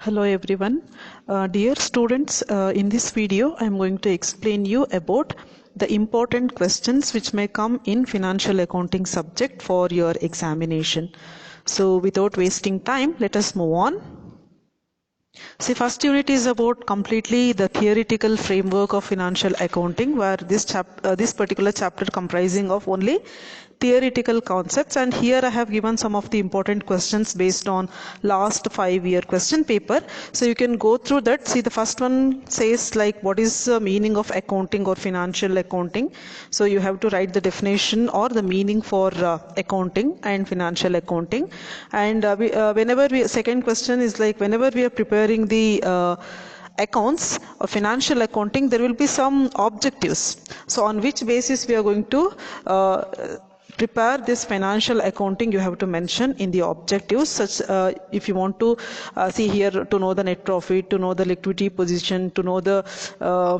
Hello everyone. Dear students, in this video I am going to explain you about the important questions which may come in financial accounting subject for your examination. So without wasting time, let us move on. See, first unit is about completely the theoretical framework of financial accounting, where this particular chapter comprising of only theoretical concepts, and here I have given some of the important questions based on last 5-year question paper. So you can go through that. See, the first one says like what is the meaning of accounting or financial accounting. So you have to write the definition or the meaning for accounting and financial accounting. And second question is like whenever we are preparing the accounts or financial accounting, there will be some objectives. So on which basis we are going to prepare this financial accounting, you have to mention in the objectives. Such if you want to see here, to know the net profit, to know the liquidity position, to know the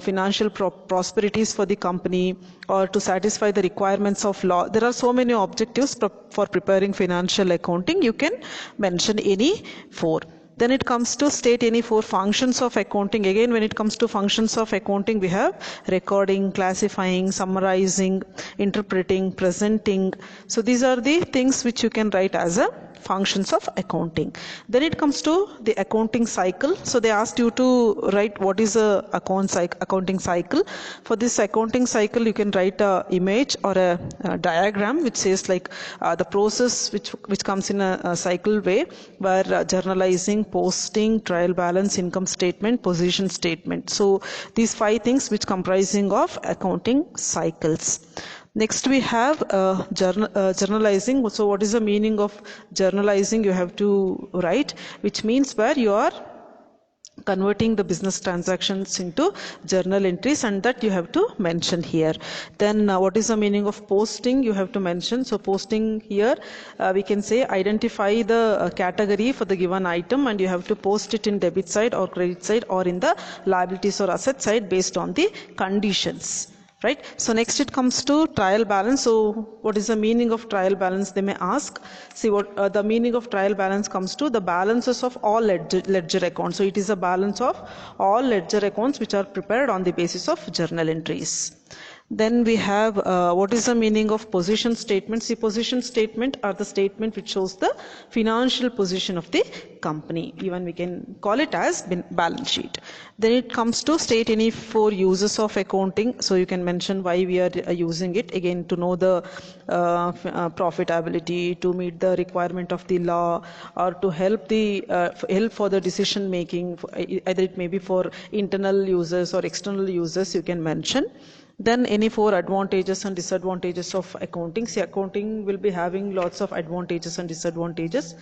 financial prosperities for the company, or to satisfy the requirements of law. There are so many objectives for preparing financial accounting. You can mention any 4. Then it comes to state any 4 functions of accounting. Again, when it comes to functions of accounting, we have recording, classifying, summarizing, interpreting, presenting. So these are the things which you can write as a functions of accounting. Then it comes to the accounting cycle. So they asked you to write what is a accounting cycle. For this accounting cycle, you can write a image or a diagram which says like the process which comes in a cycle way, where journalizing, posting, trial balance, income statement, position statement. So these 5 things which comprising of accounting cycles. Next we have journalizing. So what is the meaning of journalizing? You have to write, which means where you are converting the business transactions into journal entries, and that you have to mention here. Then what is the meaning of posting? You have to mention. So posting here, we can say identify the category for the given item, and you have to post it in debit side or credit side or in the liabilities or asset side based on the conditions. Right. So next it comes to trial balance. So what is the meaning of trial balance? They may ask. See, what the meaning of trial balance comes to the balances of all ledger accounts. So it is a balance of all ledger accounts which are prepared on the basis of journal entries. Then we have what is the meaning of position statement? See, position statement are the statement which shows the financial position of the company. Even we can call it as balance sheet. Then it comes to state any 4 uses of accounting. So you can mention why we are using it. Again, to know the profitability, to meet the requirement of the law, or to help for the decision making. Either it may be for internal users or external users, you can mention. Then any 4 advantages and disadvantages of accounting. See, accounting will be having lots of advantages and disadvantages.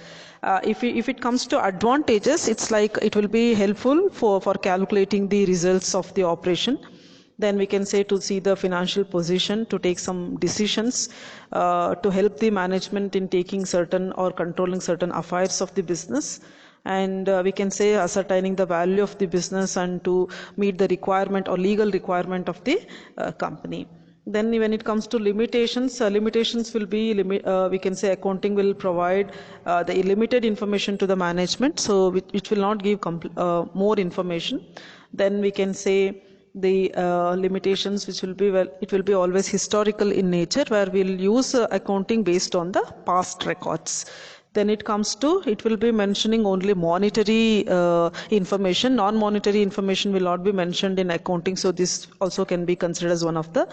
If it comes to advantages, it's like it will be helpful for calculating the results of the operation. Then we can say to see the financial position, to take some decisions, to help the management in taking certain or controlling certain affairs of the business. And we can say ascertaining the value of the business and to meet the requirement or legal requirement of the company. Then when it comes to limitations, limitations will be we can say accounting will provide the limited information to the management, so which will not give more information. Then we can say the limitations which will be, well, it will be always historical in nature, where we'll use accounting based on the past records. Then it comes to, it will be mentioning only monetary information. Non-monetary information will not be mentioned in accounting. So this also can be considered as one of the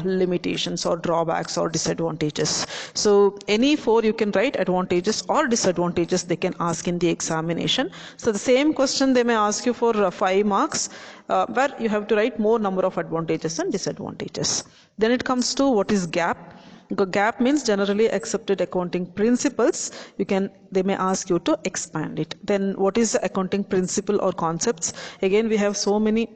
limitations or drawbacks or disadvantages. So any 4 you can write, advantages or disadvantages they can ask in the examination. So the same question they may ask you for 5 marks, where you have to write more number of advantages and disadvantages. Then it comes to what is GAAP. GAAP means generally accepted accounting principles. They may ask you to expand it. Then what is the accounting principle or concepts? Again, we have so many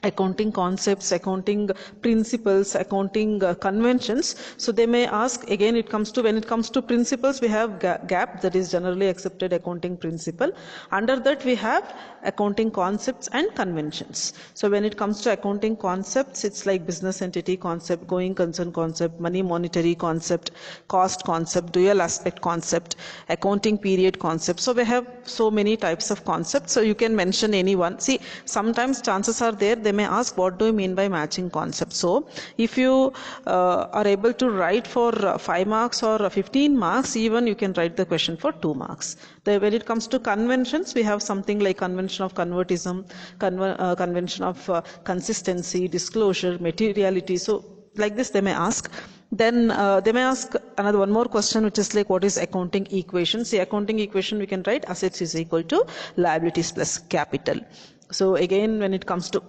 accounting concepts, accounting principles, accounting conventions. So they may ask, again, when it comes to principles, we have GAAP, that is generally accepted accounting principle. Under that we have accounting concepts and conventions. So when it comes to accounting concepts, it's like business entity concept, going concern concept, money monetary concept, cost concept, dual aspect concept, accounting period concept. So we have so many types of concepts, so you can mention any one. See, sometimes chances are there they may ask what do you mean by matching concept. So if you are able to write for 5 marks or 15 marks, even you can write the question for 2 marks. When it comes to conventions, we have something like convention of convertism, convention of consistency, disclosure, materiality. So like this they may ask. Then they may ask another one more question, which is like what is accounting equation. See, accounting equation we can write assets is equal to liabilities plus capital. So again, when it comes to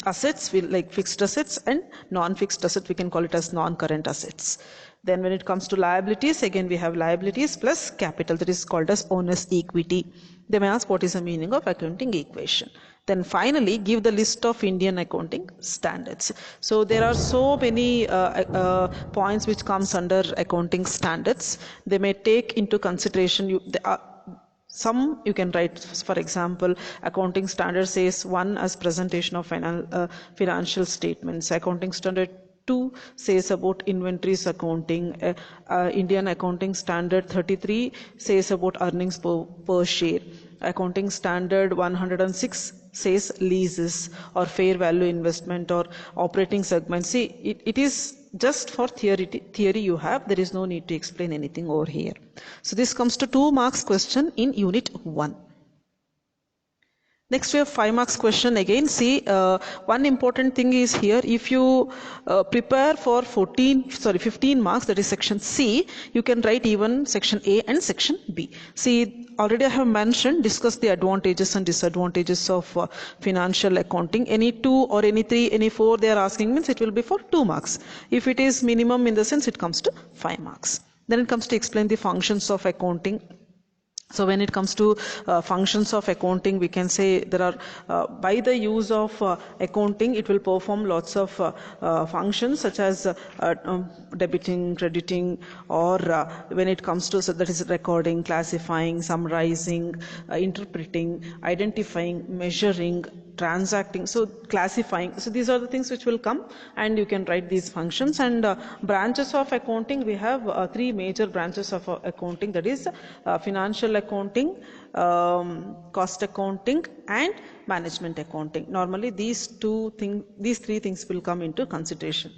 assets, we like fixed assets and non-fixed asset, we can call it as non-current assets. Then when it comes to liabilities, again we have liabilities plus capital, that is called as owner's equity. They may ask what is the meaning of accounting equation. Then finally give the list of Indian accounting standards. So there are so many points which comes under accounting standards. They may take into consideration some you can write. For example, accounting standard says 1 as presentation of financial statements. Accounting standard 2 says about inventories accounting. Indian accounting standard 33 says about earnings per share. Accounting standard 106 says leases or fair value investment or operating segment. See, it is just for theory you have. There is no need to explain anything over here. So this comes to 2 marks question in unit 1. Next we have 5 marks question again. See, one important thing is here, if you prepare for 15 marks, that is section C, you can write even section A and section B. See, already I have mentioned, discuss the advantages and disadvantages of financial accounting. Any 2 or any 3, any 4 they are asking means it will be for 2 marks. If it is minimum in the sense, it comes to 5 marks. Then it comes to explain the functions of accounting. So when it comes to functions of accounting, we can say there are, by the use of accounting, it will perform lots of functions such as debiting, crediting, or when it comes to, so that is recording, classifying, summarizing, interpreting, identifying, measuring, transacting, so classifying. So these are the things which will come, and you can write these functions. And branches of accounting, we have 3 major branches of accounting, that is financial accounting, cost accounting, and management accounting. Normally these 3 things will come into consideration.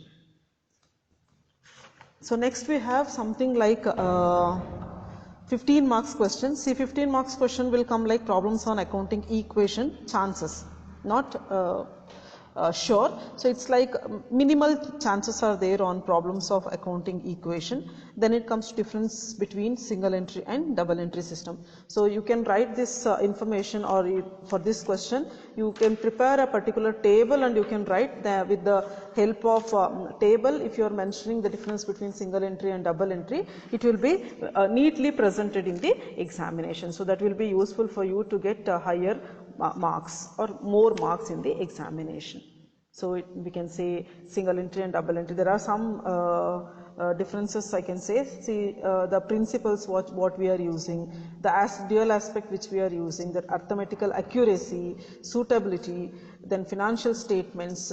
So next we have something like 15 marks question. See, 15 marks question will come like problems on accounting equation, chances, not sure. So it's like minimal chances are there on problems of accounting equation. Then it comes to difference between single entry and double entry system. So you can write this information, or for this question you can prepare a particular table and you can write with the help of table. If you are mentioning the difference between single entry and double entry, it will be neatly presented in the examination. So that will be useful for you to get higher marks or more marks in the examination. So we can say single entry and double entry. There are some differences I can say. See, the principles what we are using, the dual aspect which we are using, the arithmetical accuracy, suitability, then financial statements,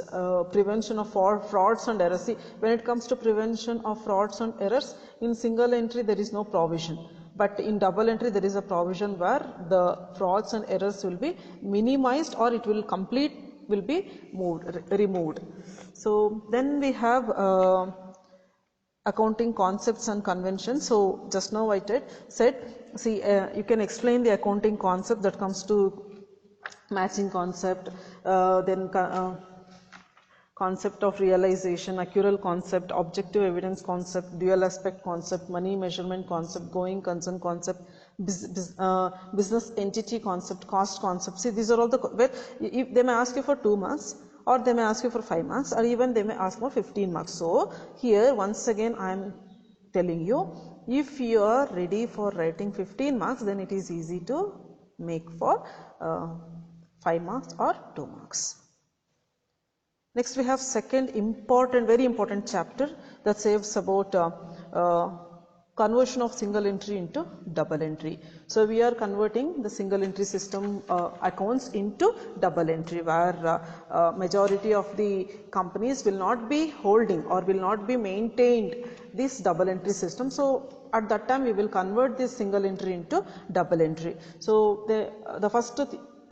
prevention of frauds and errors. See, when it comes to prevention of frauds and errors, in single entry there is no provision. But in double entry there is a provision where the frauds and errors will be minimized, or it will be removed. So then we have accounting concepts and conventions. So just now I said, see, you can explain the accounting concept that comes to matching concept, then concept of realization, accrual concept, objective evidence concept, dual aspect concept, money measurement concept, going concern concept, business entity concept, cost concept. See, these are all if they may ask you for 2 marks, or they may ask you for 5 marks, or even they may ask for 15 marks. So here once again I am telling you, if you are ready for writing 15 marks, then it is easy to make for 5 marks or 2 marks. Next we have second important, very important chapter that says about conversion of single entry into double entry. So we are converting the single entry system accounts into double entry, where majority of the companies will not be holding or will not be maintained this double entry system. So at that time we will convert this single entry into double entry. So the first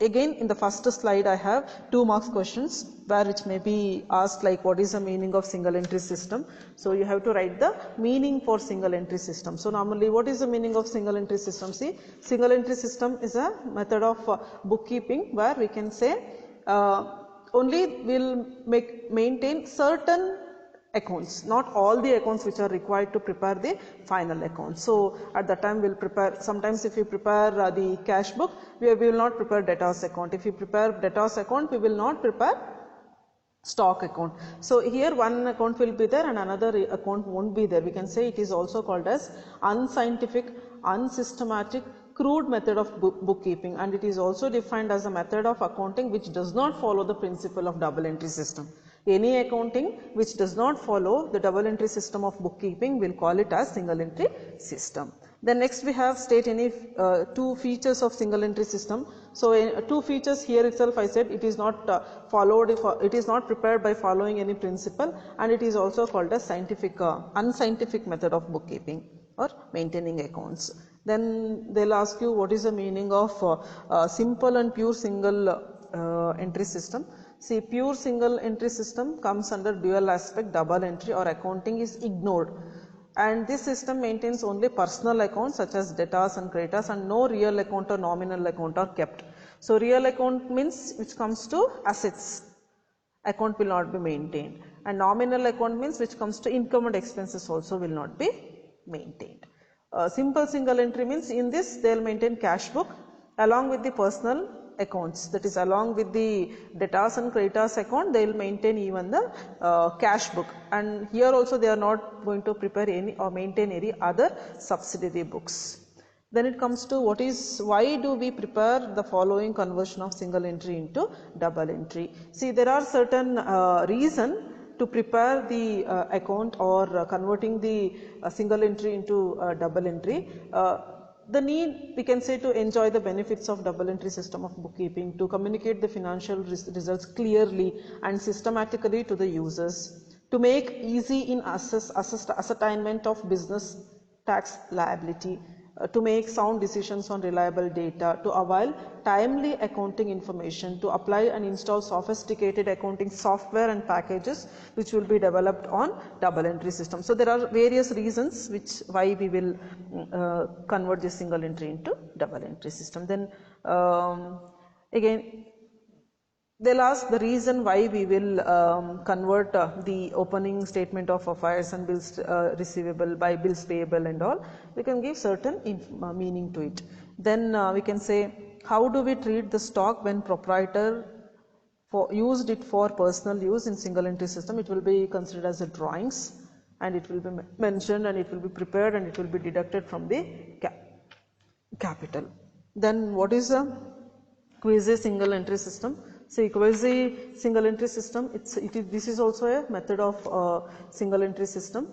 again in the first slide I have 2 marks questions where which may be asked like what is the meaning of single entry system. So you have to write the meaning for single entry system. So normally what is the meaning of single entry system? See, single entry system is a method of bookkeeping where we can say only will maintain certain accounts, not all the accounts which are required to prepare the final account. So at that time we will prepare, sometimes if we prepare the cash book, we will not prepare debtors account. If we prepare debtors account, we will not prepare stock account. So here one account will be there and another account won't be there. We can say it is also called as unscientific, unsystematic, crude method of bookkeeping, and it is also defined as a method of accounting which does not follow the principle of double entry system. Any accounting which does not follow the double entry system of bookkeeping, will call it as single entry system. Then next we have state any 2 features of single entry system. So 2 features here itself I said it is not it is not prepared by following any principle, and it is also called as scientific unscientific method of bookkeeping or maintaining accounts. Then they will ask you what is the meaning of simple and pure single entry system. See, pure single entry system comes under dual aspect, double entry or accounting is ignored, and this system maintains only personal accounts such as debtors and creditors, and no real account or nominal account are kept. So real account means which comes to assets, account will not be maintained, and nominal account means which comes to income and expenses also will not be maintained. Simple single entry means in this they will maintain cash book along with the personal accounts, that is along with the debtors and creditors account they will maintain even the cash book, and here also they are not going to prepare any or maintain any other subsidiary books. Then it comes to what is, why do we prepare the following conversion of single entry into double entry? See, there are certain reason to prepare the account or converting the single entry into double entry. The need, we can say, to enjoy the benefits of double entry system of bookkeeping, to communicate the financial results clearly and systematically to the users, to make easy in ascertainment of business tax liability, to make sound decisions on reliable data, to avail timely accounting information, to apply and install sophisticated accounting software and packages which will be developed on double entry system. So there are various reasons which why we will convert this single entry into double entry system. Then again they'll ask the reason why we will convert the opening statement of affairs and bills receivable by bills payable and all. We can give certain meaning to it. Then we can say, how do we treat the stock when proprietor used it for personal use in single entry system? It will be considered as a drawings, and it will be mentioned, and it will be prepared, and it will be deducted from the capital. Then what is a quasi single entry system? So quasi single entry system, this is also a method of single entry system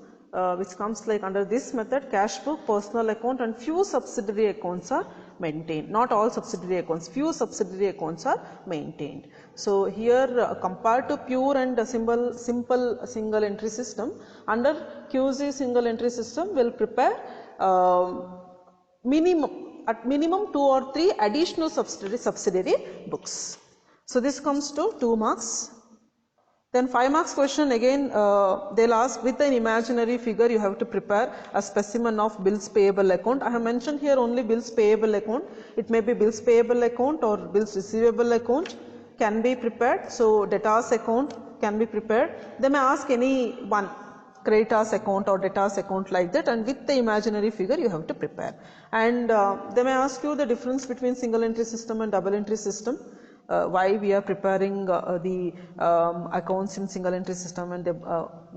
which comes like under this method, cash book, personal account and few subsidiary accounts are maintained. Not all subsidiary accounts, few subsidiary accounts are maintained. So here compared to pure and simple single entry system, under quasi single entry system will prepare at minimum 2 or 3 additional subsidiary books. So this comes to 2 marks. Then 5 marks question again they'll ask, with an imaginary figure you have to prepare a specimen of bills payable account. I have mentioned here only bills payable account. It may be bills payable account or bills receivable account can be prepared. So debtors account can be prepared. They may ask any one, creditors account or debtors account like that, and with the imaginary figure you have to prepare. And they may ask you the difference between single entry system and double entry system. Why we are preparing the accounts in single entry system and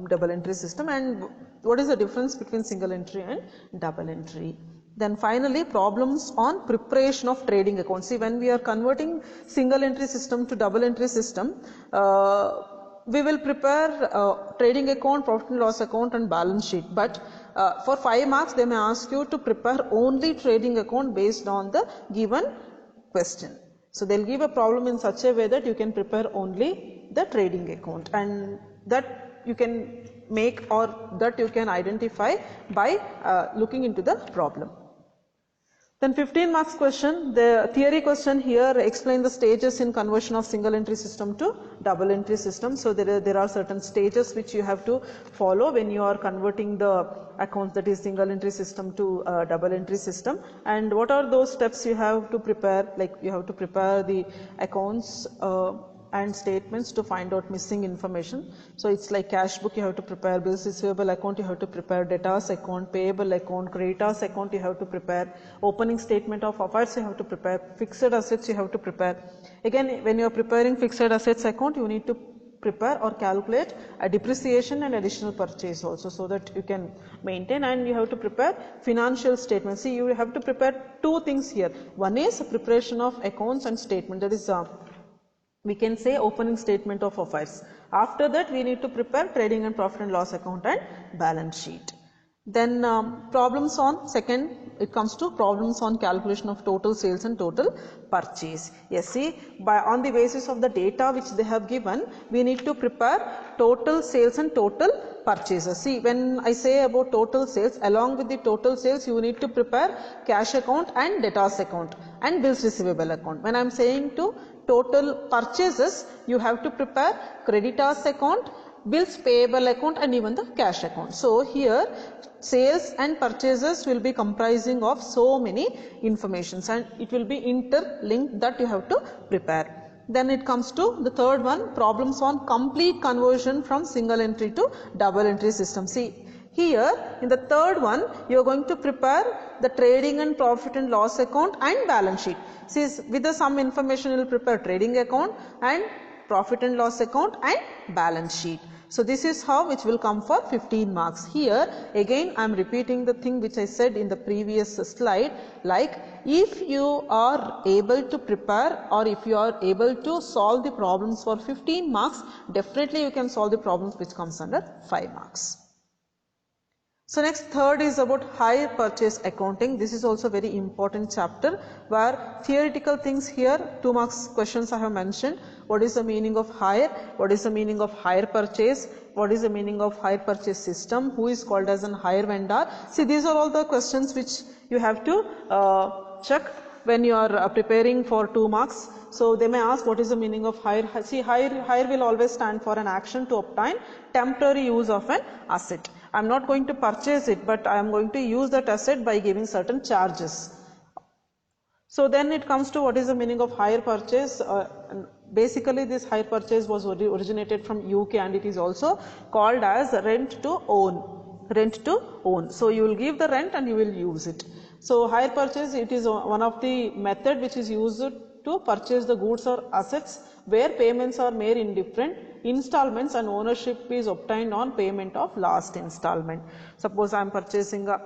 double entry system, and what is the difference between single entry and double entry. Then finally problems on preparation of trading accounts. See, when we are converting single entry system to double entry system, we will prepare trading account, profit and loss account and balance sheet, but for 5 marks they may ask you to prepare only trading account based on the given question. So they'll give a problem in such a way that you can prepare only the trading account, and that you can make or that you can identify by looking into the problem. Then 15 marks question, the theory question here, explain the stages in conversion of single entry system to double entry system. So there are certain stages which you have to follow when you are converting the accounts, that is single entry system to double entry system. And what are those steps you have to prepare? Like you have to prepare the accounts and statements to find out missing information. So it's like cash book you have to prepare, bills receivable account you have to prepare, debtors account, payable account, creditors account you have to prepare, opening statement of affairs you have to prepare, fixed assets you have to prepare. Again, when you are preparing fixed assets account, you need to prepare or calculate a depreciation and additional purchase also, so that you can maintain, and you have to prepare financial statements. See, you have to prepare two things here. One is preparation of accounts and statement, that is we can say opening statement of affairs. After that we need to prepare trading and profit and loss account and balance sheet. Then problems on second, it comes to problems on calculation of total sales and total purchase. Yes, see, on the basis of the data which they have given, we need to prepare total sales and total purchases. See, when I say about total sales, along with the total sales you need to prepare cash account and debtors account and bills receivable account. When I am saying to total purchases, you have to prepare creditors account, bills payable account and even the cash account. So here sales and purchases will be comprising of so many informations, and it will be interlinked, that you have to prepare. Then it comes to the third one, problems on complete conversion from single entry to double entry system. See, here in the third one you are going to prepare the trading and profit and loss account and balance sheet. See, with the some information you will prepare trading account and profit and loss account and balance sheet. So this is how which will come for 15 marks. Here again I am repeating the thing which I said in the previous slide, like if you are able to prepare or if you are able to solve the problems for 15 marks, definitely you can solve the problems which comes under 5 marks. So next, third is about hire purchase accounting. This is also very important chapter, where theoretical things here, 2 marks questions I have mentioned. What is the meaning of hire? What is the meaning of hire purchase? What is the meaning of hire purchase system? Who is called as an hire vendor? See, these are all the questions which you have to check when you are preparing for 2 marks. So they may ask what is the meaning of hire. See, hire will always stand for an action to obtain temporary use of an asset. I am not going to purchase it, but I am going to use that asset by giving certain charges. So then it comes to what is the meaning of hire purchase. Basically this hire purchase was originated from UK, and it is also called as rent to own. Rent to own. So you will give the rent and you will use it. So hire purchase, it is one of the method which is used to purchase the goods or assets, where payments are made in different installments and ownership is obtained on payment of last installment. Suppose I am purchasing a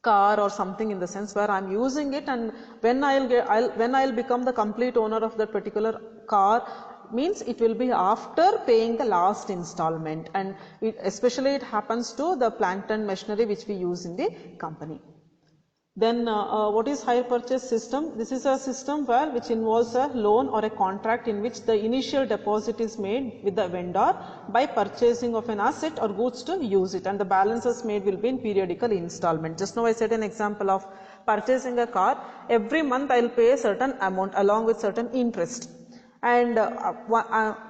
car or something, in the sense where I am using it, and when I'll become the complete owner of that particular car, means it will be after paying the last installment, and especially it happens to the plant and machinery which we use in the company. Then what is hire purchase system? This is a system which involves a loan or a contract in which the initial deposit is made with the vendor by purchasing of an asset or goods to use it, and the balances made will be in periodical installment. Just now I said an example of purchasing a car. Every month I will pay a certain amount along with certain interest, and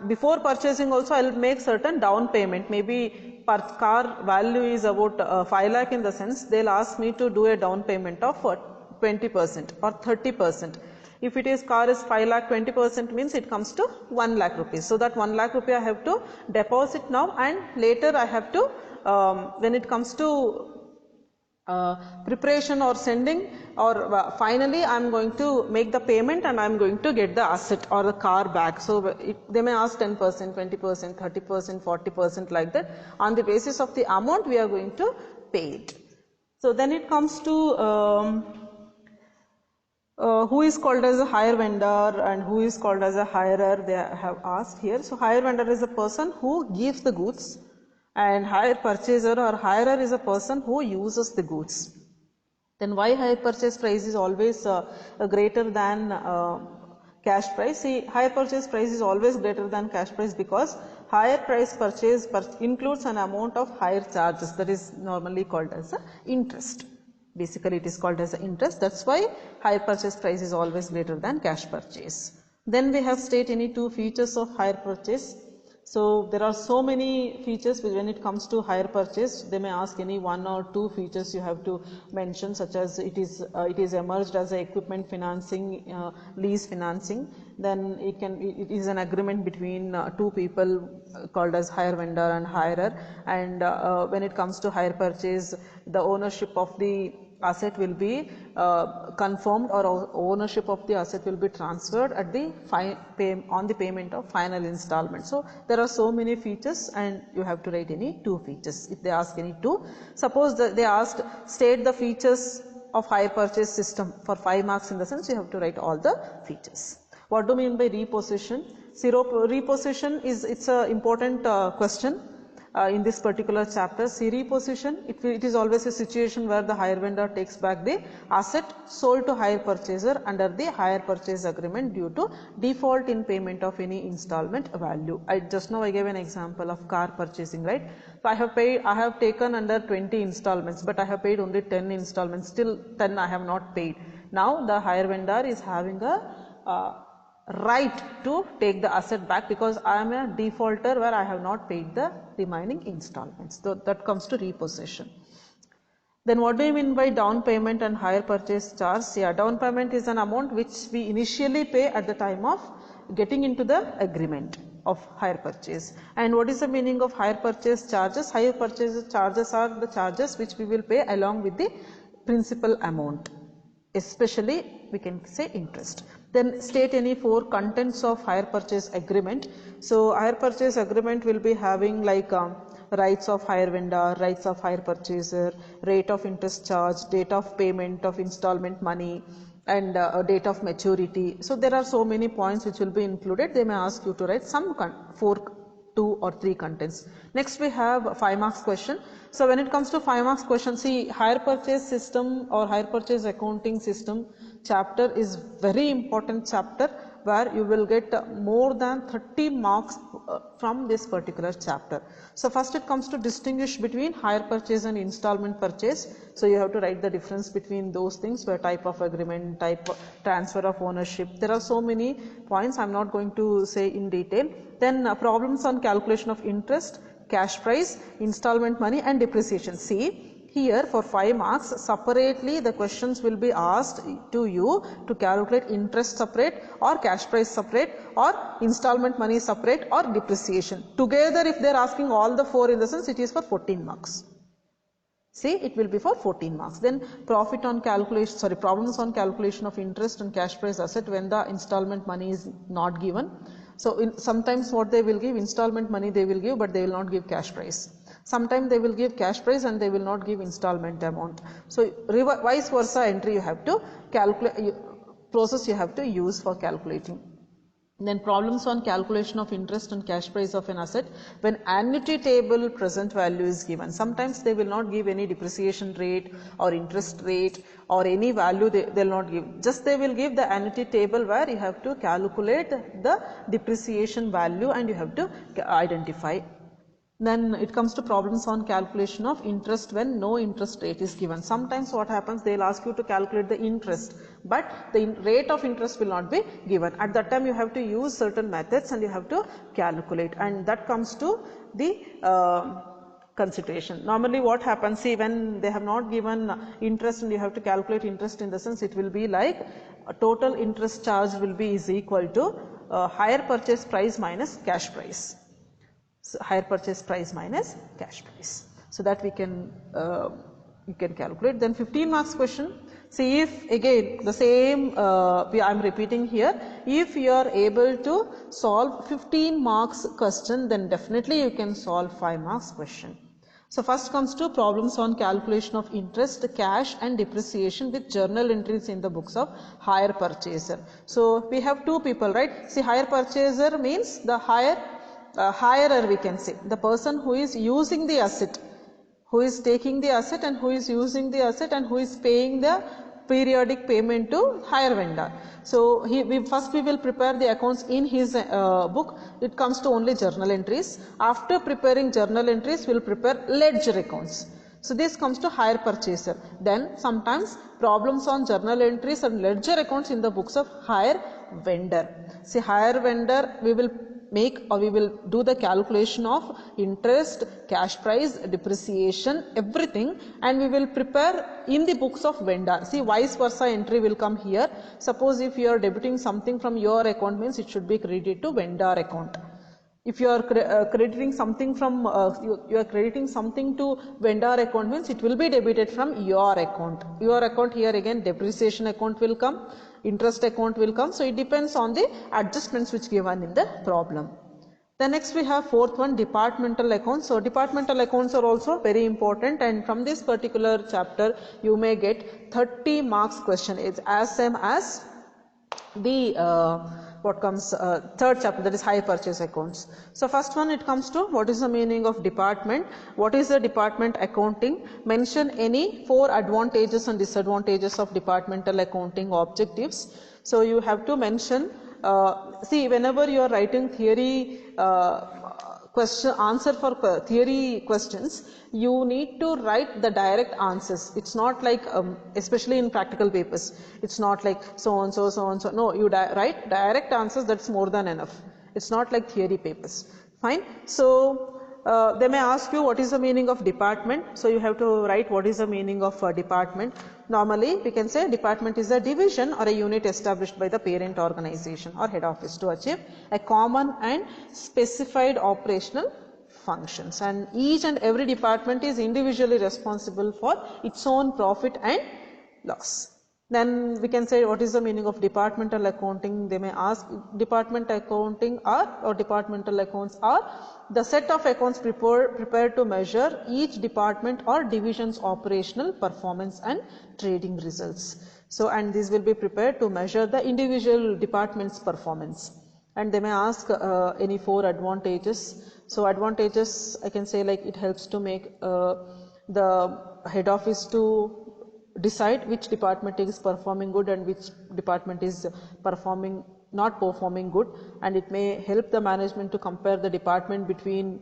before purchasing also I will make certain down payment. Maybe per car value is about 5 lakh, in the sense they will ask me to do a down payment of 20% or 30%. If it is car is 5 lakh, 20% means it comes to 1 lakh rupees. So that 1 lakh rupee I have to deposit now, and later I have to when it comes to preparation or sending, or finally I am going to make the payment and I am going to get the asset or the car back. So they may ask 10%, 20%, 30%, 40%, like that. On the basis of the amount we are going to pay it. So then it comes to Who is called as a hire vendor and who is called as a hirer, they have asked here. So hire vendor is a person who gives the goods, and hire purchaser or hirer is a person who uses the goods. Then why hire purchase price is always greater than cash price? See, hire purchase price is always greater than cash price because higher price purchase includes an amount of higher charges, that is normally called as a interest. Basically it is called as interest. That's why hire purchase price is always greater than cash purchase. Then we have state any two features of hire purchase. So there are so many features when it comes to hire purchase. They may ask any one or two features you have to mention, such as it is emerged as a equipment financing, lease financing. Then it is an agreement between two people called as hire vendor and hirer. And when it comes to hire purchase, the ownership of the asset will be confirmed, or ownership of the asset will be transferred at the on the payment of final installment. So there are so many features and you have to write any two features if they ask any two. Suppose they asked state the features of hire purchase system for 5 marks, in the sense you have to write all the features. What do you mean by repossession? Repossession it's an important question in this particular chapter. See, repossession, it is always a situation where the hire vendor takes back the asset sold to hire purchaser under the hire purchase agreement due to default in payment of any installment value. Just now I gave an example of car purchasing, right? So I have taken under 20 installments, but I have paid only 10 installments, still 10 I have not paid. Now the hire vendor is having a right to take the asset back because I am a defaulter where I have not paid the remaining installments. So that comes to repossession. Then what do you mean by down payment and hire purchase charge? Yeah, down payment is an amount which we initially pay at the time of getting into the agreement of hire purchase. And what is the meaning of hire purchase charges? Hire purchase charges are the charges which we will pay along with the principal amount, especially we can say interest. Then state any 4 contents of hire purchase agreement. So hire purchase agreement will be having like rights of hire vendor, rights of hire purchaser, rate of interest charge, date of payment of installment money, and date of maturity. So there are so many points which will be included. They may ask you to write some 2 or 3 contents. Next we have 5 marks question. So when it comes to 5 marks question, see, hire purchase system or hire purchase accounting system chapter is very important chapter where you will get more than 30 marks from this particular chapter. So first it comes to distinguish between hire purchase and installment purchase. So you have to write the difference between those things, where type of agreement, type of transfer of ownership. There are so many points I am not going to say in detail. Then problems on calculation of interest, cash price, installment money and depreciation. See, here for 5 marks separately the questions will be asked to you to calculate interest separate or cash price separate or installment money separate or depreciation. Together if they are asking all the 4, in the sense it is for 14 marks. See, it will be for 14 marks. Then problems on calculation of interest and cash price asset when the installment money is not given. So sometimes what they will give, installment money they will give, but they will not give cash price. Sometimes they will give cash price and they will not give installment amount. So vice versa entry you have to calculate, process you have to use for calculating. Then problems on calculation of interest and cash price of an asset when annuity table present value is given. Sometimes they will not give any depreciation rate or interest rate or any value they will not give. Just they will give the annuity table where you have to calculate the depreciation value and you have to identify. Then it comes to problems on calculation of interest when no interest rate is given. Sometimes what happens, they will ask you to calculate the interest, but the rate of interest will not be given. At that time you have to use certain methods and you have to calculate, and that comes to the consideration. Normally what happens, see, when they have not given interest and you have to calculate interest, in the sense it will be like total interest charge will be is equal to hire purchase price minus cash price. So hire purchase price minus cash price. So that we can you can calculate. Then 15 marks question. See, if again the same I am repeating here, if you are able to solve 15 marks question, then definitely you can solve 5 marks question. So first comes to problems on calculation of interest, cash and depreciation with journal entries in the books of hire purchaser. So we have two people, right? See, hire purchaser means the hirer, we can say, the person who is using the asset, who is taking the asset and who is using the asset and who is paying the periodic payment to hire vendor. So first we will prepare the accounts in his book. It comes to only journal entries. After preparing journal entries, we will prepare ledger accounts. So this comes to hire purchaser. Then sometimes problems on journal entries and ledger accounts in the books of hire vendor. See, hire vendor, we will do the calculation of interest, cash price, depreciation, everything, and we will prepare in the books of vendor. See, vice versa entry will come here. Suppose if you are debiting something from your account, means it should be credited to vendor account. If you are crediting something from you are crediting something to vendor account, means it will be debited from your account. Your account, here again depreciation account will come, interest account will come. So it depends on the adjustments which given in the problem. Then next we have fourth one, departmental accounts. So departmental accounts are also very important, and from this particular chapter you may get 30 marks question. It's as same as the what comes third chapter, that is hire purchase accounts. So first one, it comes to what is the meaning of department, what is the department accounting, mention any 4 advantages and disadvantages of departmental accounting objectives. So you have to mention, see, whenever you are writing theory answer for theory questions, you need to write the direct answers. It's not like especially in practical papers, it's not like so and so, so and so. No, you write direct answers. That's more than enough. It's not like theory papers. Fine. So they may ask you what is the meaning of department. So you have to write what is the meaning of department. Normally we can say department is a division or a unit established by the parent organization or head office to achieve a common and specified operational functions, and each and every department is individually responsible for its own profit and loss. Then we can say what is the meaning of departmental accounting. They may ask, department accounting or departmental accounts are the set of accounts prepared to measure each department or division's operational performance and trading results. So, and these will be prepared to measure the individual department's performance. And they may ask any 4 advantages. So advantages, I can say, like it helps to make the head office to decide which department is performing good and which department is not performing good, and it may help the management to compare the department between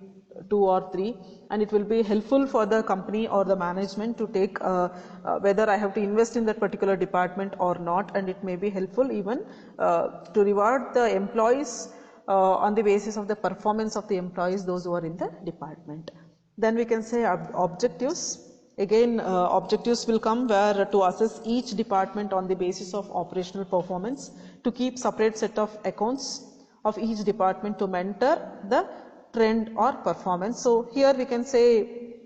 2 or 3, and it will be helpful for the company or the management to take whether I have to invest in that particular department or not, and it may be helpful even to reward the employees on the basis of the performance of the employees, those who are in the department. Then we can say objectives. Again, objectives will come where to assess each department on the basis of operational performance, to keep separate set of accounts of each department to mentor the trend or performance. So here we can say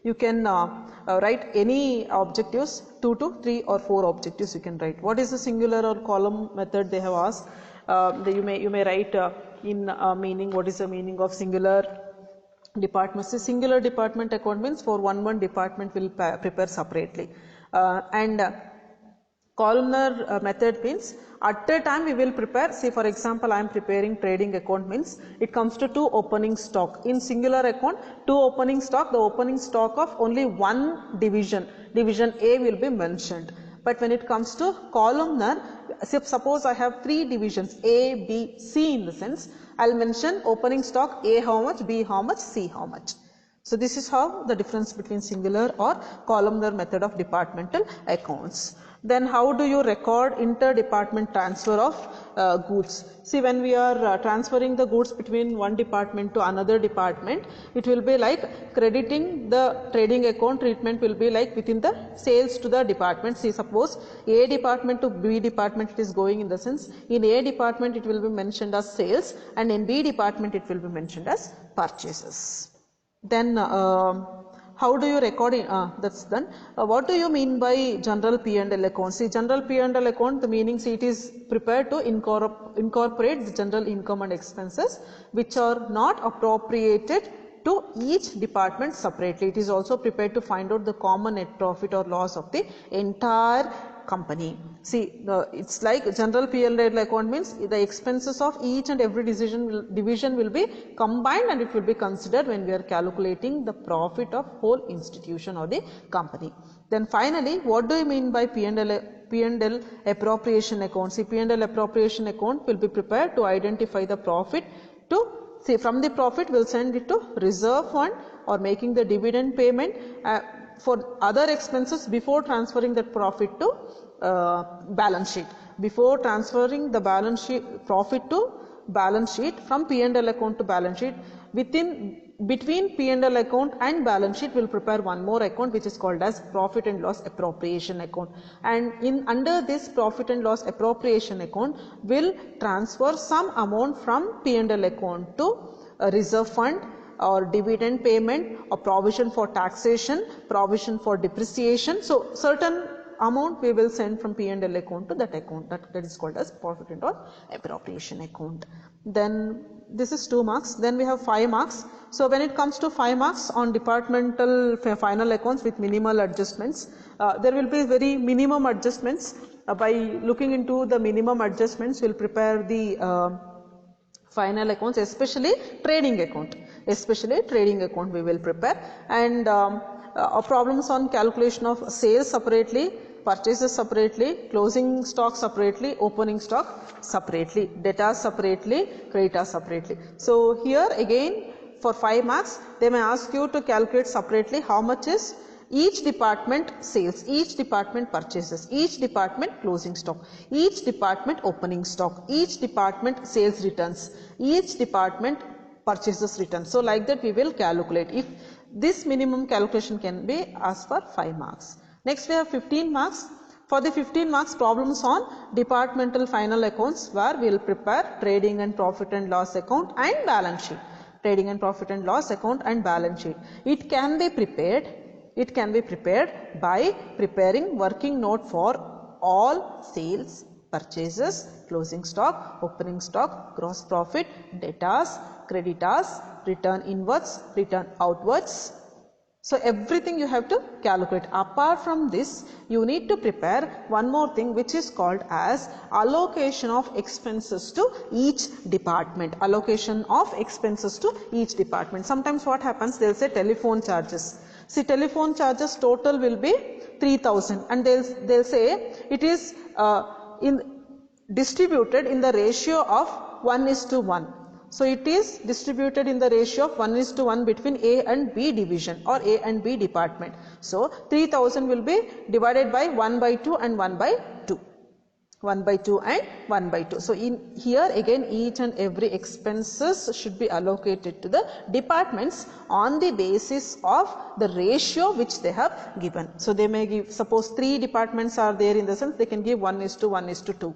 you can write any objectives, 2 to 3 or 4 objectives you can write. What is the singular or column method they have asked? You may write in meaning, what is the meaning of singular department. So singular department account means for one department will prepare separately, and columnar method means at a time we will prepare. Say for example, I am preparing trading account, means it comes to 2 opening stock. In singular account, 2 opening stock, the opening stock of only one division A will be mentioned. But when it comes to columnar, suppose I have 3 divisions A, B, C in the sense, I'll mention opening stock A how much, B how much, C how much. So this is how the difference between singular or columnar method of departmental accounts. Then how do you record inter-department transfer of goods? See, when we are transferring the goods between one department to another department, it will be like crediting the trading account treatment will be like within the sales to the department. See, suppose A department to B department it is going, in the sense in A department it will be mentioned as sales, and in B department it will be mentioned as purchases. Then how do you record it? That's done. What do you mean by general P&L account? See, general P&L account, the meaning, see, it is prepared to incorporate the general income and expenses which are not appropriated to each department separately. It is also prepared to find out the common net profit or loss of the entire company. See, it's like general P&L account means the expenses of each and every division will be combined, and it will be considered when we are calculating the profit of whole institution or the company. Then finally, what do you mean by P&L appropriation account? See, P&L appropriation account will be prepared to identify the profit to, see, from the profit we'll send it to reserve fund or making the dividend payment for other expenses before transferring that profit to balance sheet. Before transferring the balance sheet profit to balance sheet from P&L account to balance sheet, between P&L account and balance sheet will prepare one more account which is called as profit and loss appropriation account, and under this profit and loss appropriation account will transfer some amount from P&L account to a reserve fund or dividend payment or provision for taxation, provision for depreciation. So certain amount we will send from P&L account to that account, that is called as profit and loss appropriation account. Then this is 2 marks. Then we have 5 marks. So when it comes to 5 marks on departmental final accounts with minimal adjustments, there will be very minimum adjustments. By looking into the minimum adjustments, we'll prepare the final accounts, especially trading account. We will prepare, and problems on calculation of sales separately, purchases separately, closing stock separately, opening stock separately, debtors separately, creditors separately. So here again for 5 marks they may ask you to calculate separately how much is each department sales, each department purchases, each department closing stock, each department opening stock, each department sales returns, each department purchases returns. So like that we will calculate. If this minimum calculation can be asked for 5 marks. Next we have 15 marks. For the 15 marks, problems on departmental final accounts, where we will prepare trading and profit and loss account and balance sheet. Trading and profit and loss account and balance sheet. It can be prepared by preparing working note for all sales, purchases, closing stock, opening stock, gross profit, debtors, creditors, return inwards, return outwards. So everything you have to calculate. Apart from this, you need to prepare one more thing which is called as allocation of expenses to each department. Allocation of expenses to each department. Sometimes what happens, they will say telephone charges. See, telephone charges total will be 3,000, and they'll say it is distributed in the ratio of 1:1. So it is distributed in the ratio of 1:1 between A and B division or A and B department. So 3,000 will be divided by 1/2 and 1/2. 1/2 and 1/2. So in here again each and every expenses should be allocated to the departments on the basis of the ratio which they have given. So they may give, suppose 3 departments are there, in the sense they can give 1:1:2,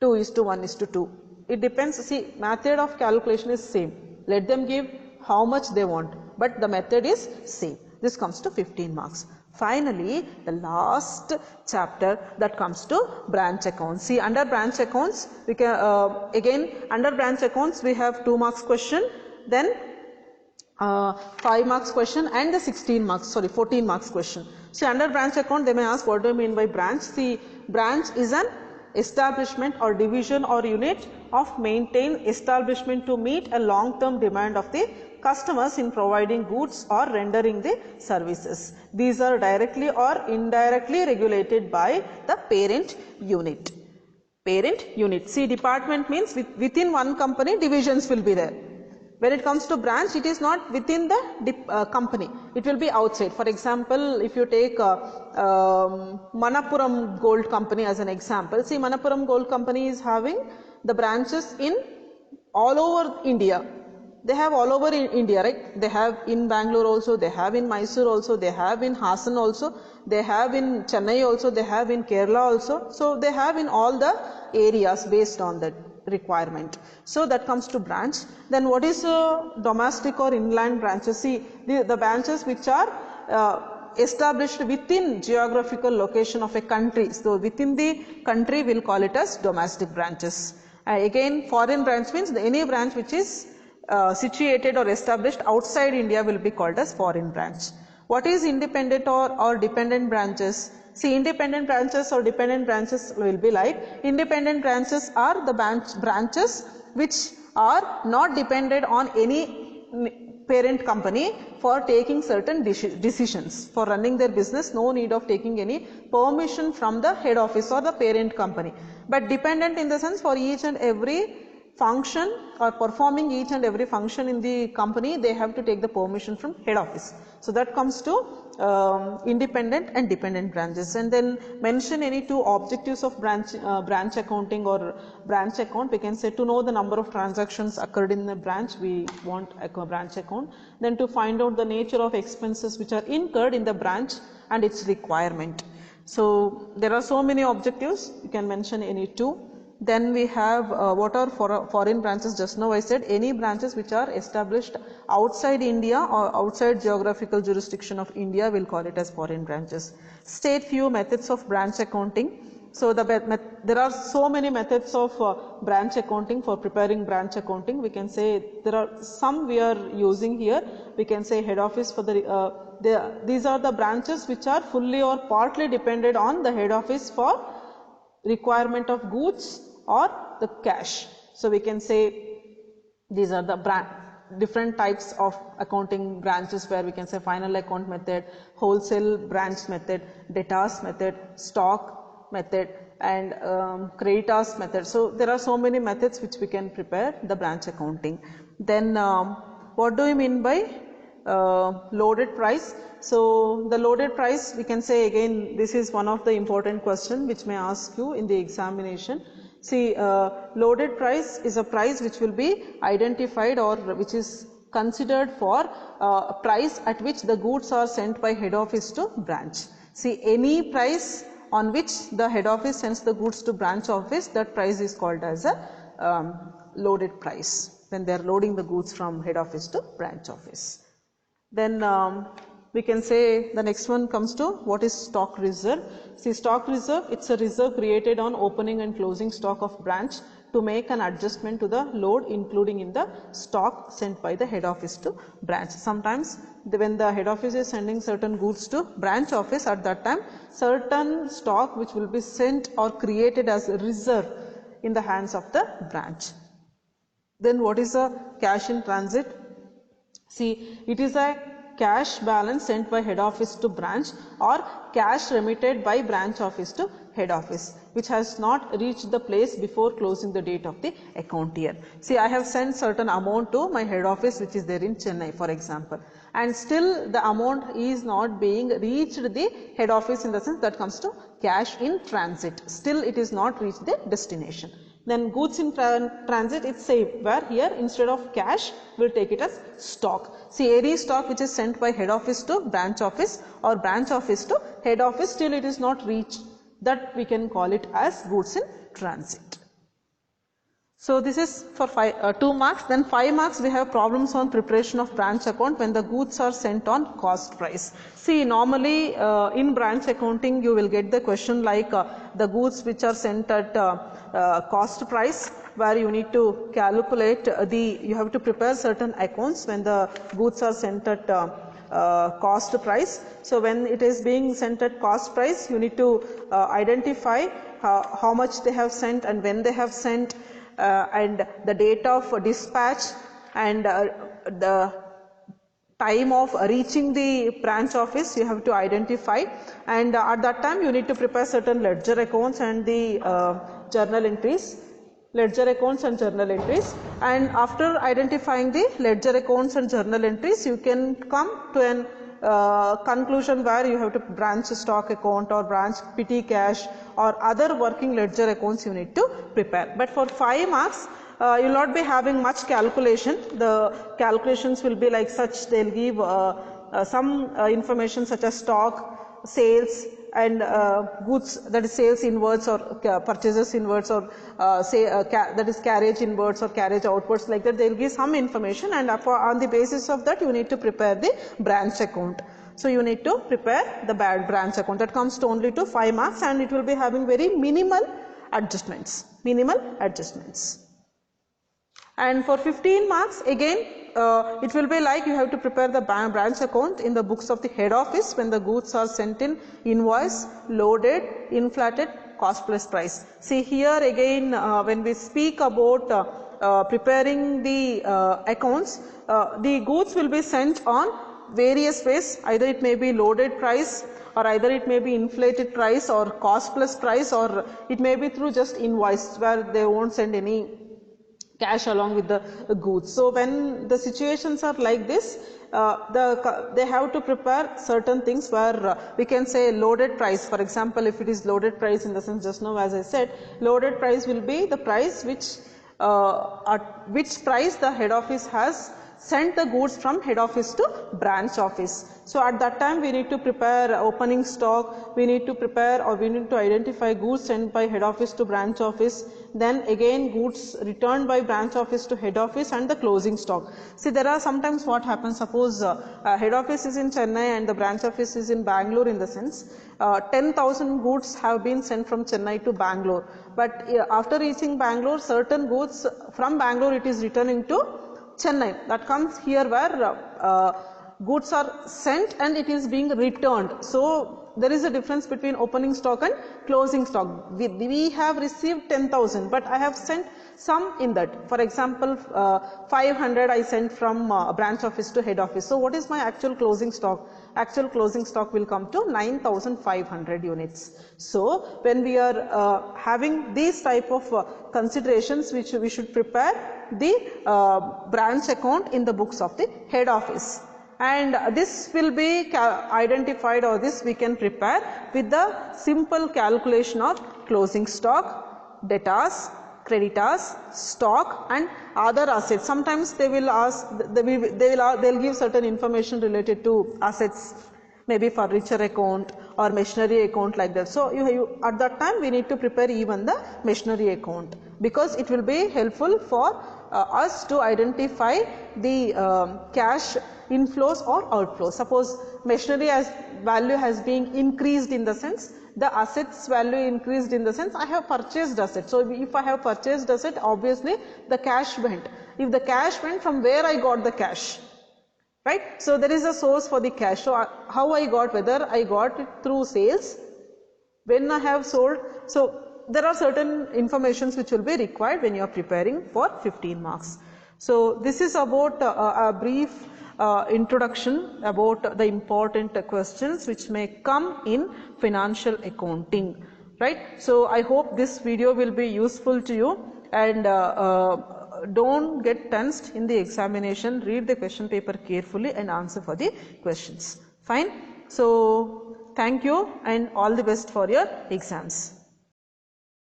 2:1:2. It depends. See, method of calculation is same. Let them give how much they want, but the method is same. This comes to 15 marks. Finally, the last chapter that comes to branch accounts. See, under branch accounts, we can again under branch accounts we have 2 marks question, then 5 marks question, and the 14 marks question. See, under branch account they may ask what do you mean by branch. See, branch is an establishment or division or unit of maintained establishment to meet a long-term demand of the customers in providing goods or rendering the services. These are directly or indirectly regulated by the parent unit. Parent unit. See, department means within one company divisions will be there. When it comes to branch, it is not within the company. It will be outside. For example, if you take Manappuram Gold Company as an example. See, Manappuram Gold Company is having the branches in all over India. They have all over in India, right? They have in Bangalore also, they have in Mysore also, they have in Hassan also, they have in Chennai also, they have in Kerala also. So they have in all the areas based on that requirement. So that comes to branch. Then what is domestic or inland branches? See, the branches which are established within geographical location of a country. So within the country we'll call it as domestic branches. Again, foreign branch means any branch which is situated or established outside India will be called as foreign branch. What is independent or dependent branches? See, independent branches or dependent branches will be like, independent branches are the branches which are not dependent on any parent company for taking certain decisions. For running their business, no need of taking any permission from the head office or the parent company. But dependent in the sense, for each and every function or performing each and every function in the company, they have to take the permission from head office. So that comes to independent and dependent branches. And then mention any two objectives of branch accounting or branch account. We can say to know the number of transactions occurred in the branch, we want a branch account. Then to find out the nature of expenses which are incurred in the branch and its requirement. So there are so many objectives, you can mention any two. Then we have what are foreign branches. Just now I said any branches which are established outside India or outside geographical jurisdiction of India, will call it as foreign branches. State few methods of branch accounting. So there are so many methods of branch accounting. For preparing branch accounting, we can say there are some we are using here. We can say head office for these are the branches which are fully or partly dependent on the head office for requirement of goods or the cash. So we can say these are the different types of accounting branches, where we can say final account method, wholesale branch method, debtors method, stock method, and creditors method. So there are so many methods which we can prepare the branch accounting. Then what do we mean by loaded price? So the loaded price, we can say again, this is one of the important question which may ask you in the examination. See, loaded price is a price which will be identified or which is considered for price at which the goods are sent by head office to branch. See, any price on which the head office sends the goods to branch office, that price is called as a loaded price, when they are loading the goods from head office to branch office. Then we can say the next one comes to what is stock reserve. See, stock reserve, it's a reserve created on opening and closing stock of branch to make an adjustment to the load, including in the stock sent by the head office to branch. Sometimes when the head office is sending certain goods to branch office, at that time certain stock which will be sent or created as a reserve in the hands of the branch. Then what is a cash in transit? See, it is a cash balance sent by head office to branch or cash remitted by branch office to head office which has not reached the place before closing the date of the account year. See, I have sent certain amount to my head office which is there in Chennai, for example, and still the amount is not being reached the head office, in the sense that comes to cash in transit. Still it is not reached the destination. Then goods in transit, it's same, where here instead of cash we'll take it as stock. See, any stock which is sent by head office to branch office or branch office to head office, still it is not reached, that we can call it as goods in transit. So this is for 2 marks. Then 5 marks we have problems on preparation of branch account when the goods are sent on cost price. See, normally in branch accounting you will get the question like the goods which are sent at cost price, where you need to calculate you have to prepare certain accounts when the goods are sent at cost price. So when it is being sent at cost price, you need to identify how much they have sent and when they have sent, and the date of dispatch and the time of reaching the branch office you have to identify, and at that time you need to prepare certain ledger accounts and the journal entries, ledger accounts and journal entries. And after identifying the ledger accounts and journal entries, you can come to an conclusion where you have to branch stock account or branch petty cash or other working ledger accounts you need to prepare. But for 5 marks you will not be having much calculation. The calculations will be like such, they will give some information such as stock, sales and goods, that is sales inwards or purchases inwards, or that is carriage inwards or carriage outwards, like that they will give some information, and on the basis of that you need to prepare the branch account. So you need to prepare the branch account. That comes to only to 5 marks and it will be having very minimal adjustments. And for 15 marks again it will be like you have to prepare the branch account in the books of the head office when the goods are sent in, invoice, loaded, inflated, cost plus price. See here again when we speak about preparing the accounts, the goods will be sent on various ways. Either it may be loaded price, or either it may be inflated price or cost plus price, or it may be through just invoice where they won't send any cash along with the goods. So when the situations are like this, they have to prepare certain things where we can say loaded price. For example, if it is loaded price, in the sense just now as I said, loaded price will be the price at which price the head office has sent the goods from head office to branch office. So at that time we need to prepare opening stock, we need to prepare or we need to identify goods sent by head office to branch office, then again goods returned by branch office to head office, and the closing stock. See, there are sometimes what happens, suppose head office is in Chennai and the branch office is in Bangalore, in the sense 10,000 goods have been sent from Chennai to Bangalore, but after reaching Bangalore, certain goods from Bangalore it is returning to Chennai. That comes here where goods are sent and it is being returned. So there is a difference between opening stock and closing stock. We have received 10,000, but I have sent some in that. For example, 500 I sent from branch office to head office. So what is my actual closing stock? Actual closing stock will come to 9,500 units. So when we are having these type of considerations, which we should prepare the branch account in the books of the head office, and this will be identified, or this we can prepare with the simple calculation of closing stock, debtors, creditors, stock and other assets. Sometimes they will ask, they'll give certain information related to assets, maybe furniture account or machinery account, like that. So at that time we need to prepare even the machinery account, because it will be helpful for us to identify the cash inflows or outflows. Suppose machinery as value has been increased, in the sense the assets value increased, in the sense I have purchased asset. So if I have purchased asset, obviously the cash went. If the cash went, from where I got the cash, right? So there is a source for the cash. So how I got, whether I got it through sales, when I have sold. So there are certain informations which will be required when you are preparing for 15 marks. So this is about a brief introduction about the important questions which may come in financial accounting, right? So I hope this video will be useful to you, and don't get tensed in the examination. Read the question paper carefully and answer for the questions. Fine. So thank you and all the best for your exams.